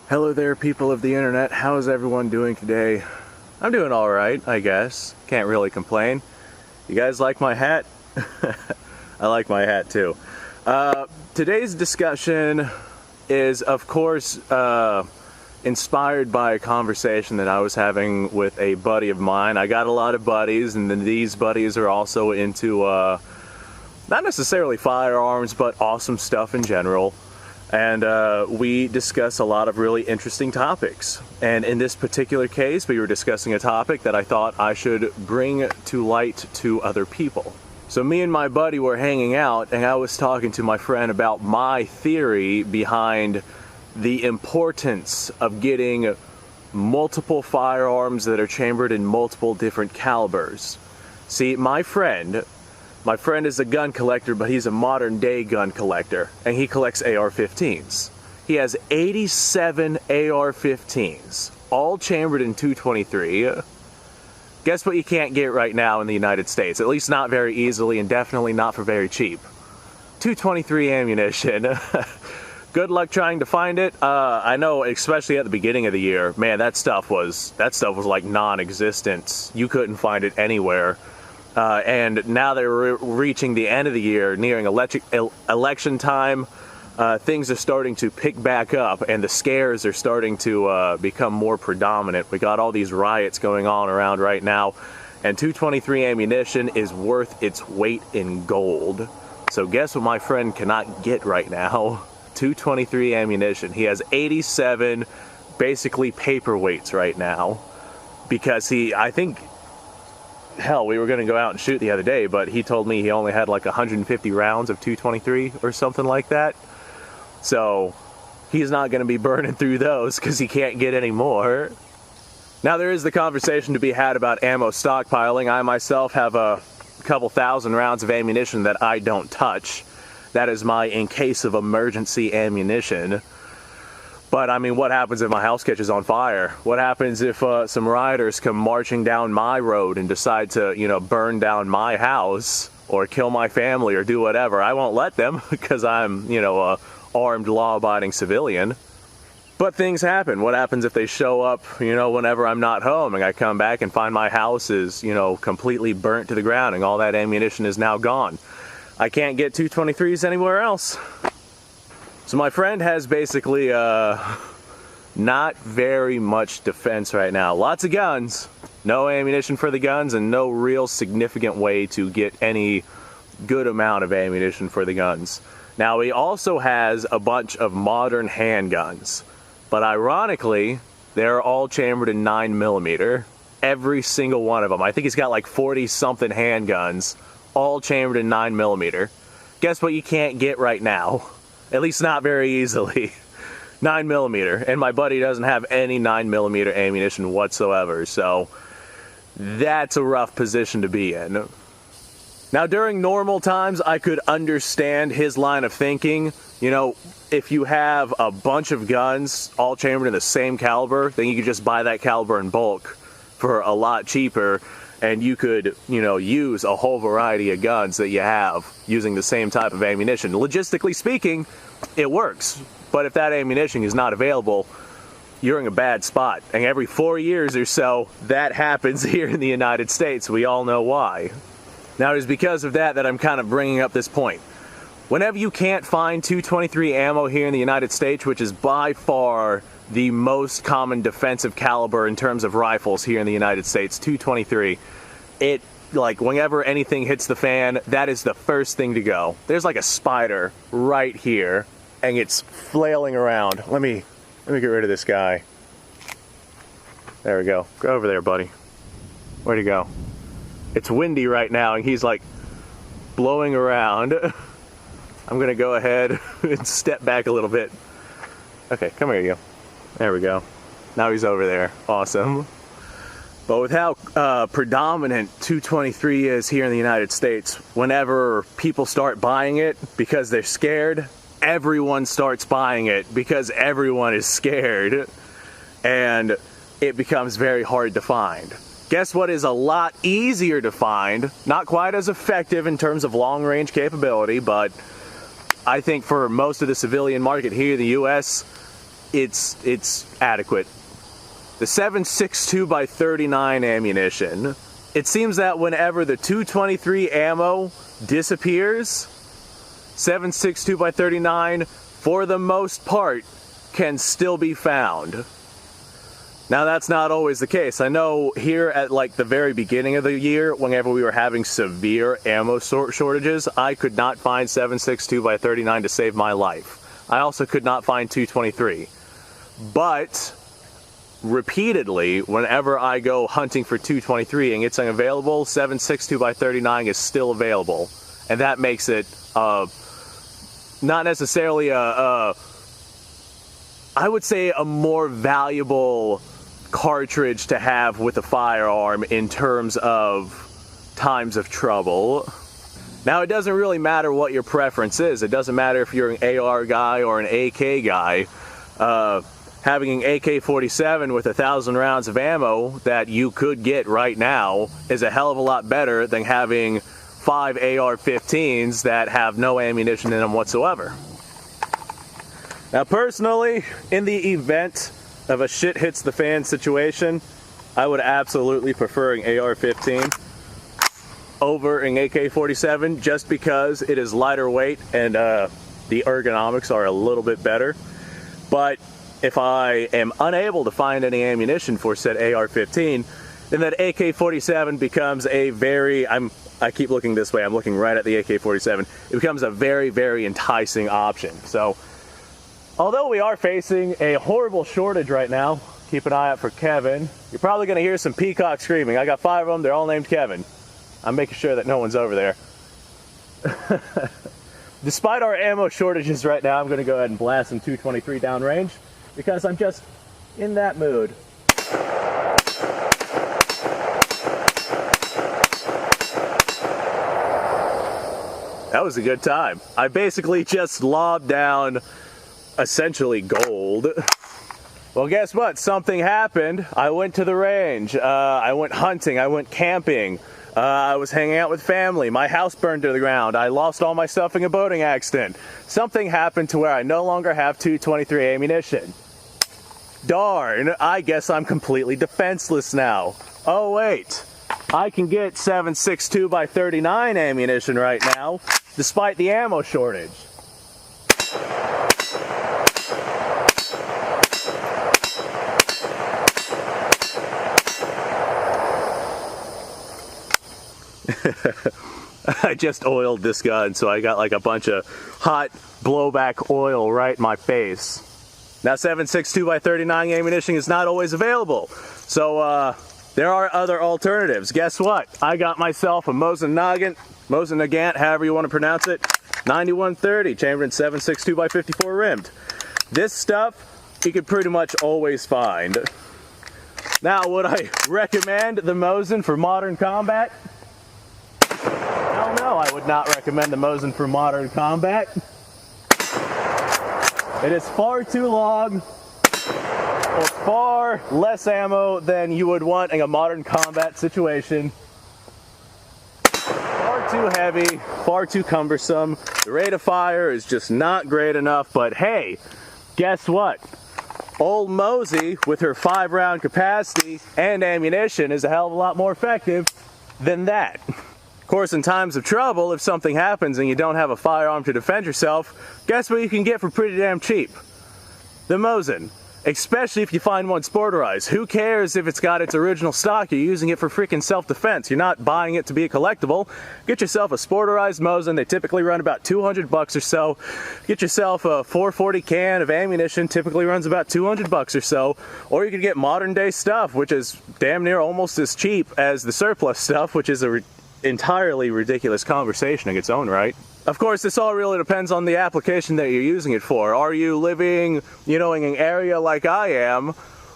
Hello there, people of the internet. How is everyone doing today? I'm doing alright, I guess. Can't really complain. You guys like my hat? I like my hat too. Today's discussion is, of course, inspired by a conversation that I was having with a buddy of mine. I got a lot of buddies, and then these buddies are also into, not necessarily firearms, but awesome stuff in general. And we discuss a lot of really interesting topics. And in this particular case, we were discussing a topic that I thought I should bring to light to other people. So me and my buddy were hanging out, and I was talking to my friend about my theory behind the importance of getting multiple firearms that are chambered in multiple different calibers. See, my friend is a gun collector, but he's a modern day gun collector, and he collects AR-15s. He has 87 AR-15s, all chambered in 223. Guess what you can't get right now in the United States? At least not very easily, and definitely not for very cheap. 223 ammunition. Good luck trying to find it. I know, especially at the beginning of the year, man, that stuff was like non-existent. You couldn't find it anywhere. And now they're reaching the end of the year, nearing election time. Things are starting to pick back up, and the scares are starting to become more predominant. We got all these riots going on around right now, and 223 ammunition is worth its weight in gold. So guess what my friend cannot get right now? 223 ammunition. He has 87 basically paperweights right now, because I think, hell, we were going to go out and shoot the other day, but he told me he only had like 150 rounds of 223 or something like that. So he's not going to be burning through those because he can't get any more. Now, there is the conversation to be had about ammo stockpiling. I myself have a couple thousand rounds of ammunition that I don't touch. That is my in case of emergency ammunition. But I mean, what happens if my house catches on fire? What happens if some rioters come marching down my road and decide to, burn down my house or kill my family or do whatever? I won't let them because I'm, a armed, law-abiding civilian. But things happen. What happens if they show up, whenever I'm not home, and I come back and find my house is, completely burnt to the ground and all that ammunition is now gone? I can't get 223s anywhere else. So my friend has basically not very much defense right now. Lots of guns, no ammunition for the guns, and no real significant way to get any good amount of ammunition for the guns. Now, he also has a bunch of modern handguns, but ironically, they're all chambered in 9mm. Every single one of them. I think he's got like 40-something handguns, all chambered in 9mm. Guess what you can't get right now? At least not very easily. 9mm, and my buddy doesn't have any 9mm ammunition whatsoever, so that's a rough position to be in. Now, during normal times, I could understand his line of thinking. If you have a bunch of guns all chambered in the same caliber, then you could just buy that caliber in bulk for a lot cheaper, and you could, use a whole variety of guns that you have using the same type of ammunition. Logistically speaking, it works. But if that ammunition is not available, you're in a bad spot. And every 4 years or so, that happens here in the United States. We all know why. Now, it is because of that I'm kind of bringing up this point. Whenever you can't find 223 ammo here in the United States, which is by far the most common defensive caliber in terms of rifles here in the United States, 223, whenever anything hits the fan, that is the first thing to go. There's like a spider right here, and it's flailing around. Let me get rid of this guy. There we go. Go over there, buddy. Where'd he go? It's windy right now, and he's like blowing around. I'm gonna go ahead and step back a little bit. Okay, come here, you. There we go. Now he's over there. Awesome. But with how predominant 223 is here in the United States, whenever people start buying it because they're scared, everyone starts buying it because everyone is scared, and it becomes very hard to find. Guess what is a lot easier to find? Not quite as effective in terms of long-range capability, but I think for most of the civilian market here in the US, it's adequate. The 7.62 by 39 ammunition. It seems that whenever the 223 ammo disappears, 7.62 by 39, for the most part, can still be found. Now that's not always the case. I know here at like the very beginning of the year, whenever we were having severe ammo shortages, I could not find 7.62 by 39 to save my life. I also could not find 223. But repeatedly, whenever I go hunting for 223 and it's unavailable, 7.62 by 39 is still available. And that makes it not necessarily I would say a more valuable cartridge to have with a firearm in terms of times of trouble. Now, it doesn't really matter what your preference is. It doesn't matter if you're an AR guy or an AK guy. Having an AK-47 with 1,000 rounds of ammo that you could get right now is a hell of a lot better than having 5 AR-15s that have no ammunition in them whatsoever. Now, personally, in the event of a shit hits the fan situation, I would absolutely prefer an AR-15 over an AK-47 just because it is lighter weight and the ergonomics are a little bit better. But if I am unable to find any ammunition for said AR-15, then that AK-47 becomes a very, I keep looking this way, I'm looking right at the AK-47, it becomes a very, very enticing option. So, although we are facing a horrible shortage right now, keep an eye out for Kevin. You're probably going to hear some peacocks screaming. I got 5 of them, they're all named Kevin. I'm making sure that no one's over there. Despite our ammo shortages right now, I'm going to go ahead and blast some 223 downrange because I'm just in that mood. That was a good time. I basically just lobbed down essentially gold. Well, guess what? Something happened. I went to the range. I went hunting. I went camping. I was hanging out with family. My house burned to the ground. I lost all my stuff in a boating accident. Something happened to where I no longer have 223 ammunition. Darn, I guess I'm completely defenseless now. Oh wait, I can get 7.62 by 39 ammunition right now, despite the ammo shortage. I just oiled this gun, so I got like a bunch of hot blowback oil right in my face. Now 7.62 by 39 ammunition is not always available, so there are other alternatives. Guess what? I got myself a Mosin Nagant, however you want to pronounce it, 9130, chambered in 7.62 by 54 rimmed. This stuff you could pretty much always find. Now, would I recommend the Mosin for modern combat? Hell no, I would not recommend the Mosin for modern combat. It is far too long, or far less ammo than you would want in a modern combat situation. Far too heavy, far too cumbersome. The rate of fire is just not great enough, but hey, guess what? Old Mosey, with her 5-round capacity and ammunition, is a hell of a lot more effective than that. Of course, in times of trouble, if something happens and you don't have a firearm to defend yourself, guess what you can get for pretty damn cheap? The Mosin. Especially if you find one sporterized. Who cares if it's got its original stock? You're using it for freaking self-defense. You're not buying it to be a collectible. Get yourself a sporterized Mosin. They typically run about 200 bucks or so. Get yourself a 440 can of ammunition. Typically runs about 200 bucks or so. Or you could get modern day stuff, which is damn near almost as cheap as the surplus stuff, which is a entirely ridiculous conversation in its own right. Of course, this all really depends on the application that you're using it for. Are you living, in an area like I am,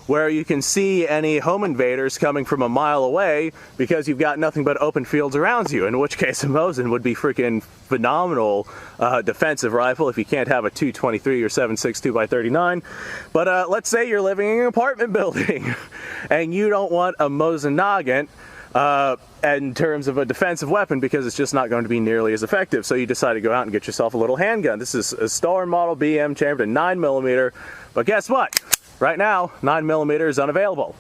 where you can see any home invaders coming from a mile away because you've got nothing but open fields around you, in which case a Mosin would be freaking phenomenal defensive rifle if you can't have a 223 or 7.62 by 39. But let's say you're living in an apartment building and you don't want a Mosin Nagant. in terms of a defensive weapon, because it's just not going to be nearly as effective. So you decide to go out and get yourself a little handgun. This is a Star model BM chambered in 9mm, but guess what? Right now, 9mm is unavailable.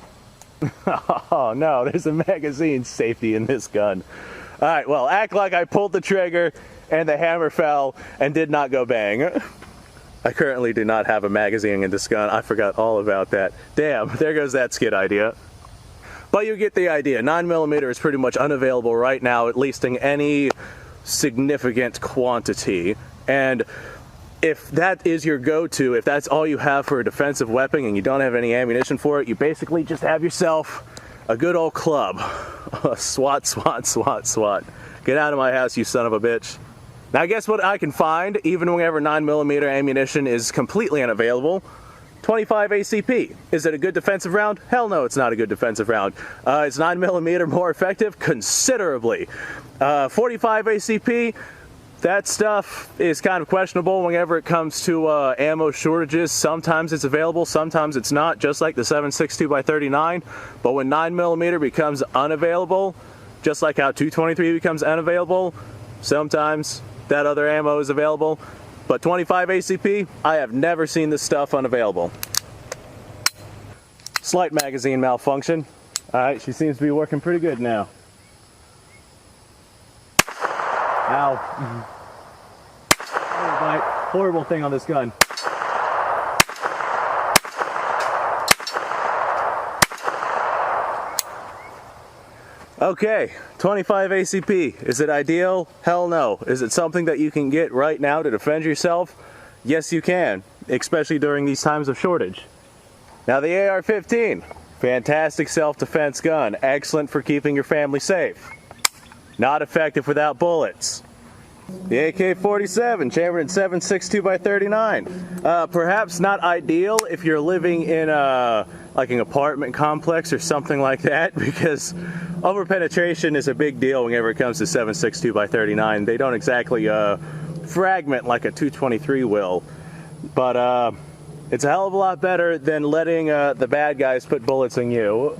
Oh no, there's a magazine safety in this gun. Alright, well, act like I pulled the trigger and the hammer fell and did not go bang. I currently do not have a magazine in this gun. I forgot all about that. Damn, there goes that skid idea. But you get the idea. 9mm is pretty much unavailable right now, at least in any significant quantity. And if that is your go-to, if that's all you have for a defensive weapon and you don't have any ammunition for it, you basically just have yourself a good old club. Swat, swat, swat, swat. Get out of my house, you son of a bitch. Now guess what I can find, even whenever 9mm ammunition is completely unavailable? 25 ACP. Is it a good defensive round? Hell no, it's not a good defensive round. Is 9mm more effective? Considerably. 45 ACP, that stuff is kind of questionable whenever it comes to ammo shortages. Sometimes it's available, sometimes it's not, just like the 7.62x39. But when 9mm becomes unavailable, just like how 223 becomes unavailable, sometimes that other ammo is available. But 25 ACP, I have never seen this stuff unavailable. Slight magazine malfunction. Alright, she seems to be working pretty good now. Ow. Horrible thing on this gun. Okay, 25 ACP. Is it ideal? Hell no. Is it something that you can get right now to defend yourself? Yes, you can, especially during these times of shortage. Now the AR-15, fantastic self-defense gun, excellent for keeping your family safe. Not effective without bullets. The AK-47, chambered in 7.62x39. Perhaps not ideal if you're living in like an apartment complex or something like that, because over-penetration is a big deal whenever it comes to 7.62x39. They don't exactly fragment like a 223 will, but it's a hell of a lot better than letting the bad guys put bullets in you.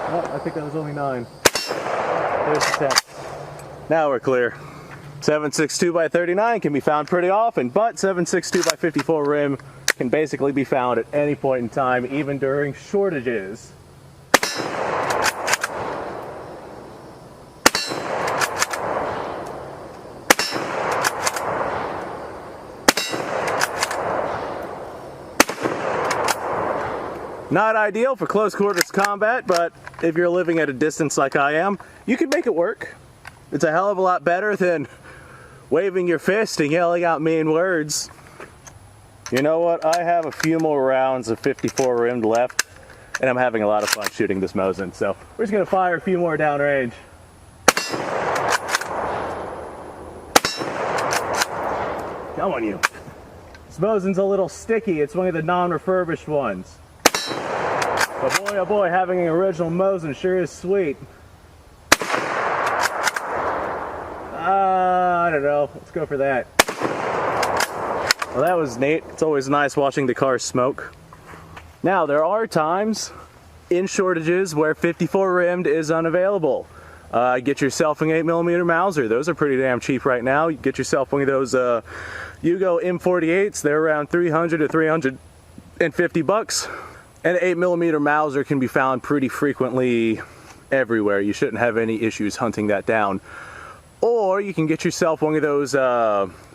I think that was only 9. There's the 10. Now we're clear. 7.62x39 can be found pretty often, but 7.62x54 rim can basically be found at any point in time, even during shortages. Not ideal for close quarters combat, but if you're living at a distance like I am, you can make it work. It's a hell of a lot better than waving your fist and yelling out mean words. You know what? I have a few more rounds of 54 rimmed left, and I'm having a lot of fun shooting this Mosin, so we're just gonna fire a few more downrange. Come on, you. This Mosin's a little sticky. It's one of the non-refurbished ones. But boy, oh boy, having an original Mosin sure is sweet. I don't know. Let's go for that. Well, that was neat. It's always nice watching the cars smoke. Now, there are times in shortages where 54 rimmed is unavailable. Get yourself an 8mm Mauser. Those are pretty damn cheap right now. You get yourself one of those Yugo M48s. They're around 300 to 350 bucks. An 8mm Mauser can be found pretty frequently everywhere. You shouldn't have any issues hunting that down. Or you can get yourself one of those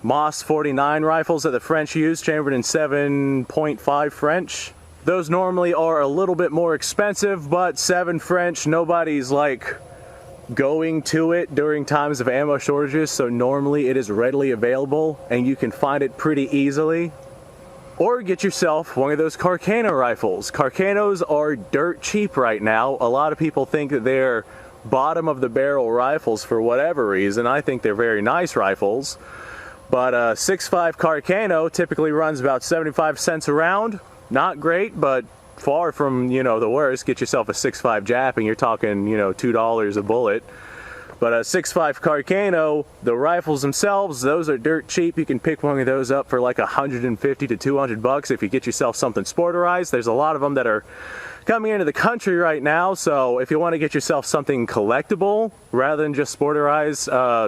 Moss 49 rifles that the French use, chambered in 7.5 French. Those normally are a little bit more expensive, but 7 French, nobody's like going to it during times of ammo shortages, so normally it is readily available and you can find it pretty easily. Or get yourself one of those Carcano rifles. Carcanos are dirt cheap right now. A lot of people think that they're bottom of the barrel rifles for whatever reason. I think they're very nice rifles. But a 6.5 Carcano typically runs about 75 cents a round. Not great, but far from, you know, the worst. Get yourself a 6.5 Jap and you're talking, you know, $2 a bullet. But a 6.5 Carcano, the rifles themselves, those are dirt cheap. You can pick one of those up for like 150 to 200 bucks if you get yourself something sporterized. There's a lot of them that are coming into the country right now, so if you want to get yourself something collectible rather than just sporterized,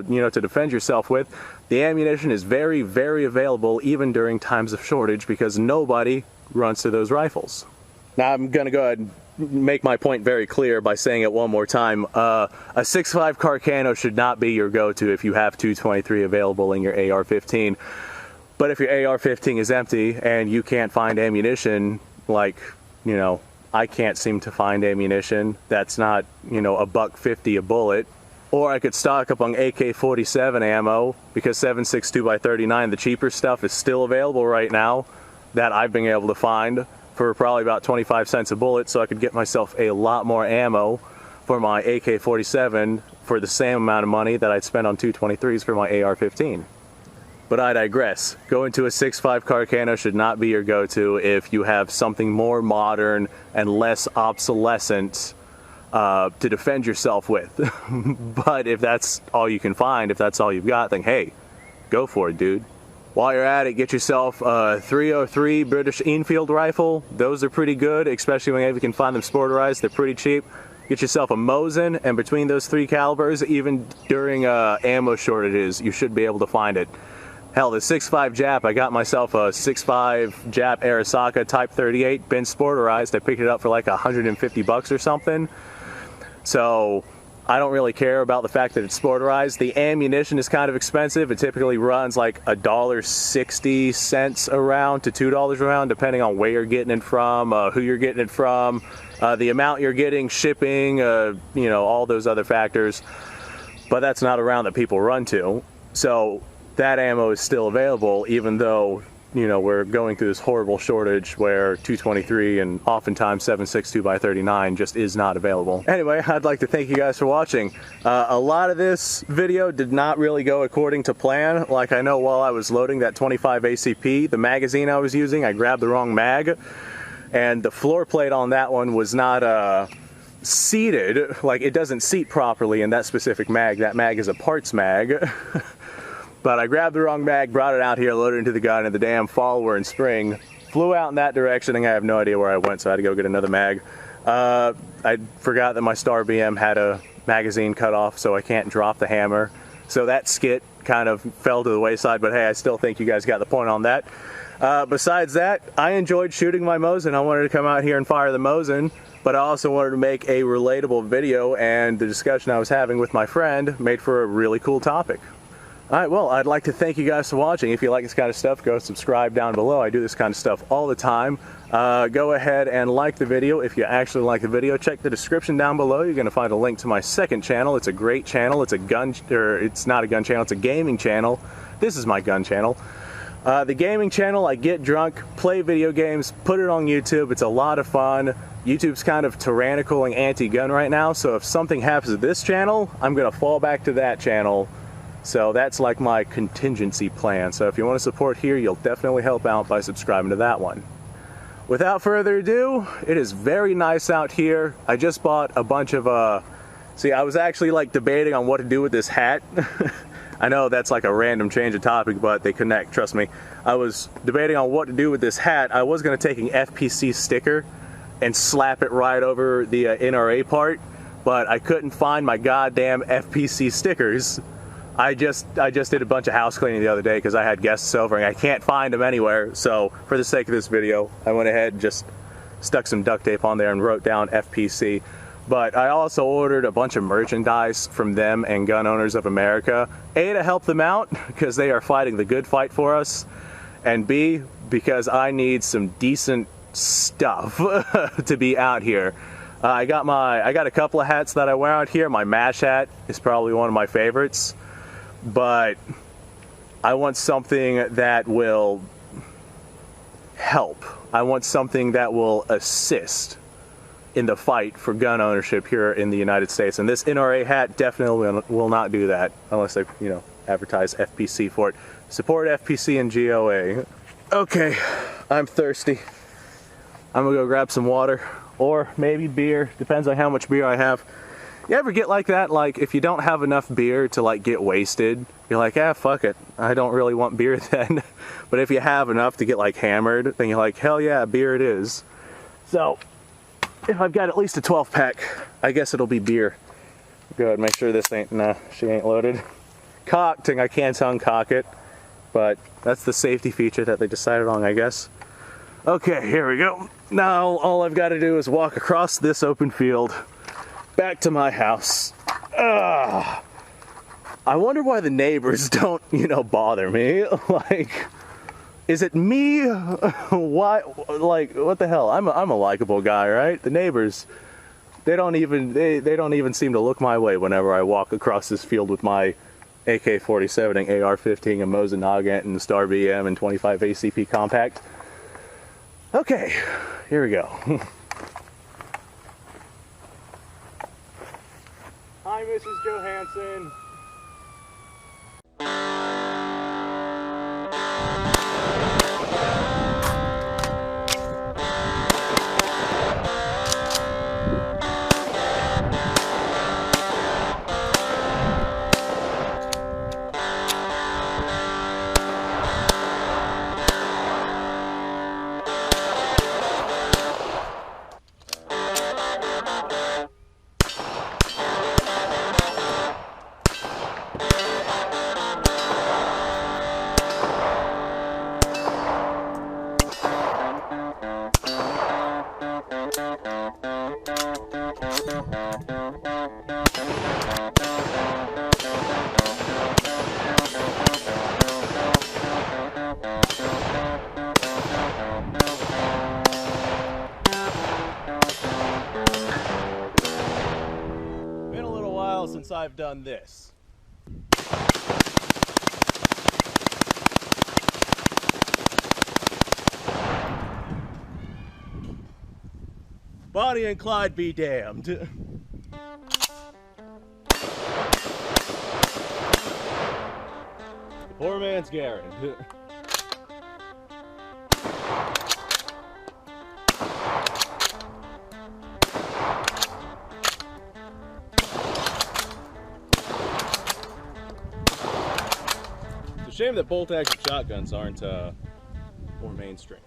you know, to defend yourself with, the ammunition is very, very available even during times of shortage because nobody runs to those rifles. Now I'm going to go ahead and make my point very clear by saying it one more time. A 6.5 Carcano should not be your go-to if you have 223 available in your AR-15. But if your AR-15 is empty and you can't find ammunition, like, you know, I can't seem to find ammunition that's not, you know, $1.50 a bullet. Or I could stock up on AK-47 ammo because 7.62x39, the cheaper stuff, is still available right now that I've been able to find for probably about 25 cents a bullet, so I could get myself a lot more ammo for my AK-47 for the same amount of money that I'd spend on 223s for my AR-15. But I digress. Going to a 6.5 Carcano should not be your go-to if you have something more modern and less obsolescent to defend yourself with. But if that's all you can find, if that's all you've got, then hey, go for it, dude. While you're at it, get yourself a 303 British Enfield rifle. Those are pretty good, especially when you can find them sporterized. They're pretty cheap. Get yourself a Mosin, and between those three calibers, even during ammo shortages, you should be able to find it. Hell, the 6.5 Jap, I got myself a 6.5 Jap Arasaka Type 38, been sporterized. I picked it up for like 150 bucks or something. So I don't really care about the fact that it's sporterized. The ammunition is kind of expensive. It typically runs like $1.60 a round to $2 a round, depending on where you're getting it from, who you're getting it from, the amount you're getting, shipping, you know, all those other factors. But that's not a round that people run to. So that ammo is still available, even though, you know, we're going through this horrible shortage where 223 and oftentimes 7.62x39 just is not available. Anyway, I'd like to thank you guys for watching. A lot of this video did not really go according to plan. Like, I know while I was loading that 25 ACP, the magazine I was using, I grabbed the wrong mag, and the floor plate on that one was not seated. Like, it doesn't seat properly in that specific mag. That mag is a parts mag. But I grabbed the wrong mag, brought it out here, loaded it into the gun, and the damn follower and spring flew out in that direction, and I have no idea where I went, so I had to go get another mag. I forgot that my Star BM had a magazine cut off, so I can't drop the hammer. So that skit kind of fell to the wayside, but hey, I still think you guys got the point on that. Besides that, I enjoyed shooting my Mosin. I wanted to come out here and fire the Mosin, but I also wanted to make a relatable video, and the discussion I was having with my friend made for a really cool topic. Alright, well, I'd like to thank you guys for watching. If you like this kind of stuff, go subscribe down below. I do this kind of stuff all the time. Go ahead and like the video. If you actually like the video, check the description down below. You're going to find a link to my second channel. It's a great channel. It's a gun, or it's not a gun channel, it's a gaming channel. This is my gun channel. The gaming channel, I get drunk, play video games, put it on YouTube. It's a lot of fun. YouTube's kind of tyrannical and anti-gun right now, so if something happens to this channel, I'm going to fall back to that channel. So that's like my contingency plan. So if you want to support here, you'll definitely help out by subscribing to that one. Without further ado, it is very nice out here. I just bought a bunch of, see, I was actually like debating on what to do with this hat. I know that's like a random change of topic, but they connect, trust me. I was debating on what to do with this hat. I was going to take an FPC sticker and slap it right over the NRA part, but I couldn't find my goddamn FPC stickers. I just did a bunch of house cleaning the other day because I had guests over and I can't find them anywhere. So for the sake of this video, I went ahead and just stuck some duct tape on there and wrote down FPC. But I also ordered a bunch of merchandise from them and Gun Owners of America. A, to help them out because they are fighting the good fight for us, and B, because I need some decent stuff to be out here. I got a couple of hats that I wear out here. My MASH hat is probably one of my favorites. But I want something that will help. I want something that will assist in the fight for gun ownership here in the United States. And this NRA hat definitely will not do that unless they, you know, advertise FPC for it. Support FPC and GOA. Okay, I'm thirsty. I'm gonna go grab some water or maybe beer. Depends on how much beer I have. You ever get like that? Like, if you don't have enough beer to like get wasted, you're like, ah, fuck it. I don't really want beer then. But if you have enough to get like hammered, then you're like, hell yeah, beer it is. So, if I've got at least a 12 pack, I guess it'll be beer. Go ahead, make sure this ain't, nah, she ain't loaded. Cocked, and I can't uncock it. But that's the safety feature that they decided on, I guess. Okay, here we go. Now, all I've got to do is walk across this open field back to my house. I wonder why the neighbors don't, you know, bother me. Like, is it me? Why? Like, what the hell? I'm a likable guy, right? The neighbors, they don't even seem to look my way whenever I walk across this field with my AK-47 and AR-15 and Mosin Nagant and Star BM and 25 ACP compact. Okay, here we go. Hi, Mrs. Johansson. Been a little while since I've done this. Bonnie and Clyde be damned. Poor man's Garrett. It's a shame that bolt action shotguns aren't more mainstream.